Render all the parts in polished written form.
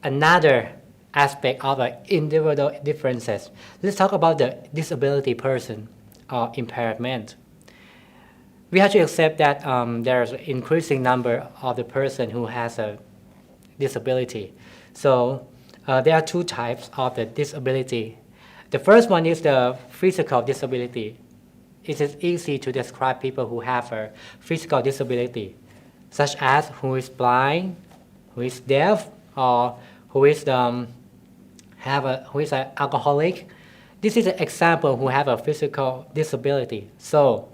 another aspect of the individual differences. Let's talk about the disability person or impairment. We have to accept that there's an increasing number of the person who has a disability. So there are two types of the disability. The first one is the physical disability. It is easy to describe people who have a physical disability, such as who is blind, who is deaf, or who is an alcoholic. This is an example who have a physical disability. So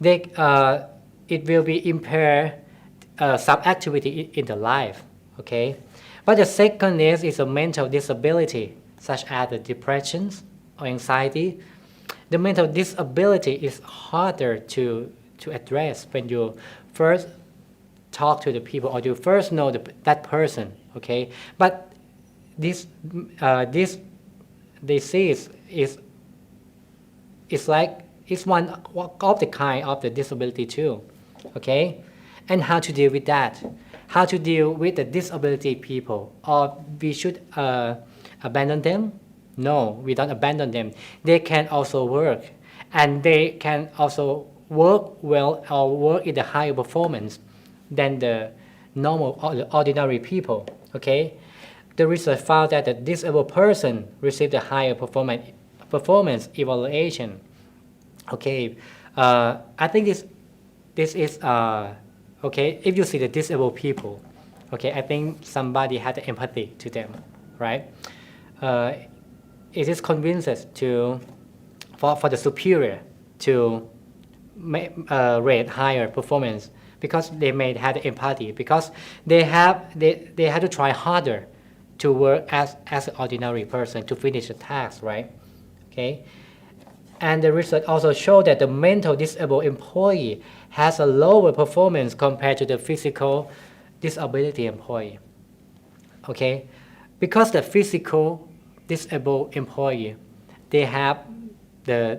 it will be impair some activity in the life. Okay, but the second is a mental disability, such as the depression or anxiety. The mental disability is harder to address when you first talk to the people or you first know that person. Okay, but this disease is like it's one of the kind of the disability too. Okay, and how to deal with that? How to deal with the disability people? Or we should abandon them? No, we don't abandon them. They can also work, and they can also work well or work in the higher performance than the normal or the ordinary people. Okay, the research found that the disabled person received a higher performance evaluation. Okay, I think this is okay. If you see the disabled people, okay, I think somebody had the empathy to them, right? It is convinces for the superior to rate higher performance because they may have the empathy because they have to try harder to work as an ordinary person to finish the task, right? Okay, and the research also showed that the mental disabled employee has a lower performance compared to the physical disability employee. Okay, because the physical disabled employee, they have they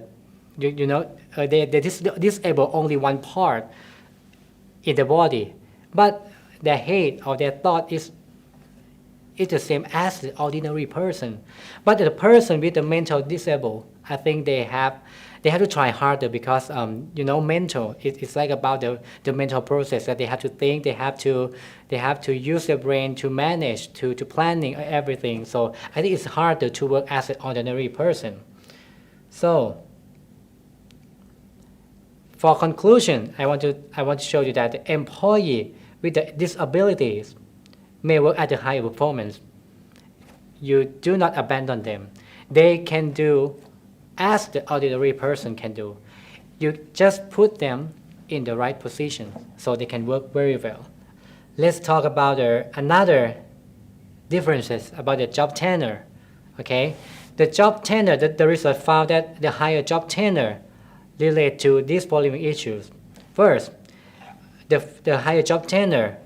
disable only one part in the body, but their head or their thought is the same as the ordinary person. But the person with the mental disabled, I think they have to try harder because mental it's like about the mental process that they have to think, they have to use their brain to manage to planning everything. So I think it's harder to work as an ordinary person. So for conclusion, I want to show you that the employee with the disabilities may work at a higher performance. You do not abandon them. They can do as the ordinary person can do. You just put them in the right position so they can work very well. Let's talk about another differences about the job tenure. Okay, the job tenure, the research found that the higher job tenure relate to these following issues. First, the higher job tenure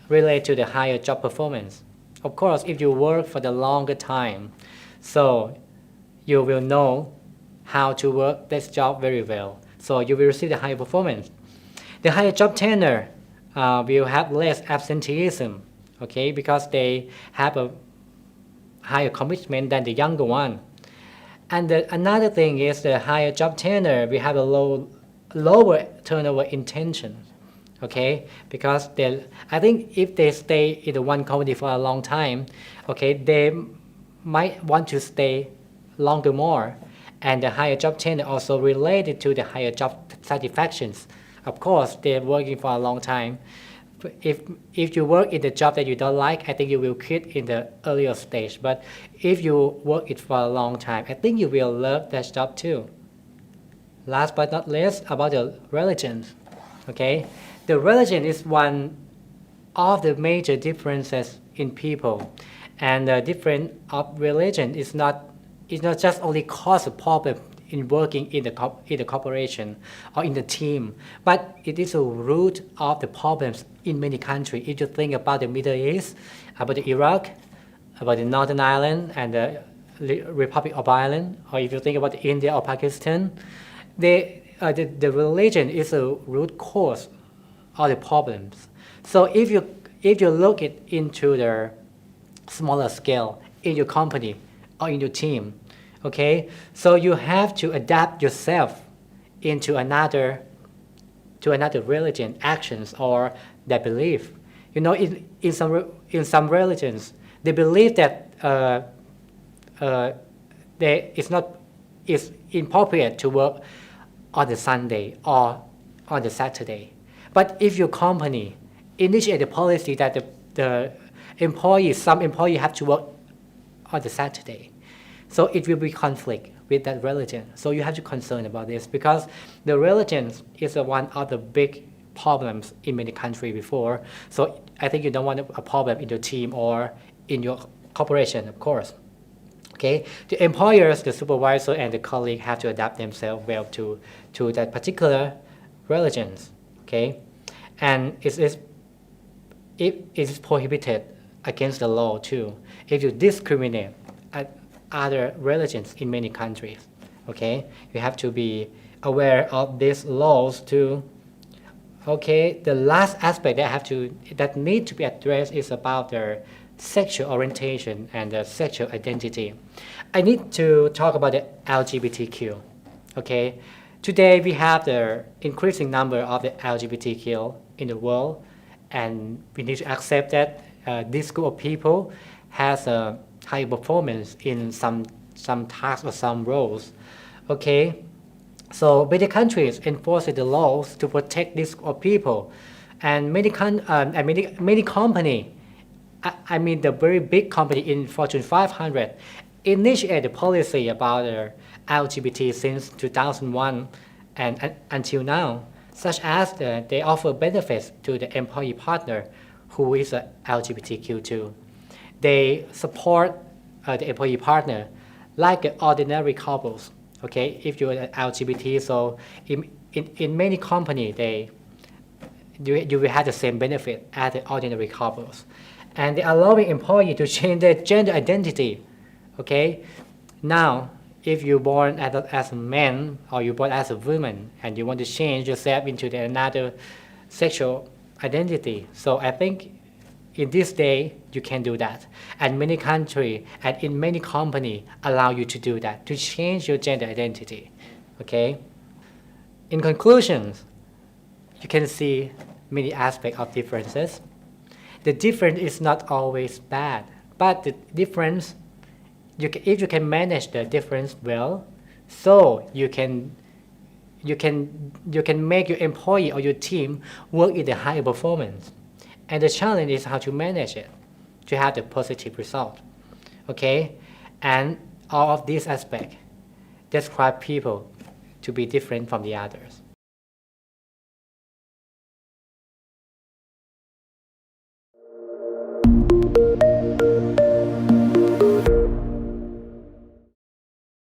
relate to the higher job performance. Of course, if you work for the longer time, so you will know how to work this job very well. So you will receive the higher performance. The higher job tenure will have less absenteeism, okay, because they have a higher commitment than the younger one. And another thing is the higher job tenure will have a lower turnover intention. Okay, because I think if they stay in the one company for a long time, okay, they might want to stay longer more, and the higher job tenure also related to the higher job satisfactions. Of course, they're working for a long time. If you work in the job that you don't like, I think you will quit in the earlier stage. But if you work it for a long time, I think you will love that job too. Last but not least, about the religions. Okay. The religion is one of the major differences in people, and the difference of religion is not just only cause a problem in working in the corporation or in the team, but it is a root of the problems in many countries. If you think about the Middle East, about the Iraq, about the Northern Ireland and the Republic of Ireland, or if you think about India or Pakistan, the religion is a root cause of the problems. So if you look into smaller scale in your company or in your team. Okay, so you have to adapt yourself into another religion, actions, or their belief. In some religions, they believe that it's inappropriate to work on the Sunday or on the Saturday. But if your company initiate a policy that some employees have to work on the Saturday, so it will be conflict with that religion. So you have to concern about this because the religion is one of the big problems in many countries before. So I think you don't want a problem in your team or in your corporation, of course. Okay, the employers, the supervisor, and the colleague have to adapt themselves well to that particular religions. Okay, and it is prohibited against the law too if you discriminate other religions in many countries. Okay, you have to be aware of these laws too. Okay, the last aspect that need to be addressed is about their sexual orientation and the sexual identity. I need to talk about the LGBTQ. Okay, today we have the increasing number of the LGBTQ in the world, and we need to accept that this group of people has a high performance in some tasks or some roles. Okay, so many countries enforce the laws to protect this group of people, and many company, I mean the very big company in Fortune 500, initiated the policy about LGBT since 2001 and until now, such as they offer benefits to the employee partner who is a LGBTQ too. They support the employee partner like ordinary couples. Okay, if you're an LGBT, so in many companies you will have the same benefit as the ordinary couples, and they allowing employee to change their gender identity. Okay, now if you're born as a man or you're born as a woman and you want to change yourself into another sexual identity, so I think in this day you can do that, and many countries and in many companies allow you to do that, to change your gender identity. Okay, in conclusion, you can see many aspects of differences. The difference is not always bad, but the difference, if you can manage the difference well, so you can make your employee or your team work in the higher performance. And the challenge is how to manage it to have the positive result. Okay, and all of these aspects describe people to be different from the others.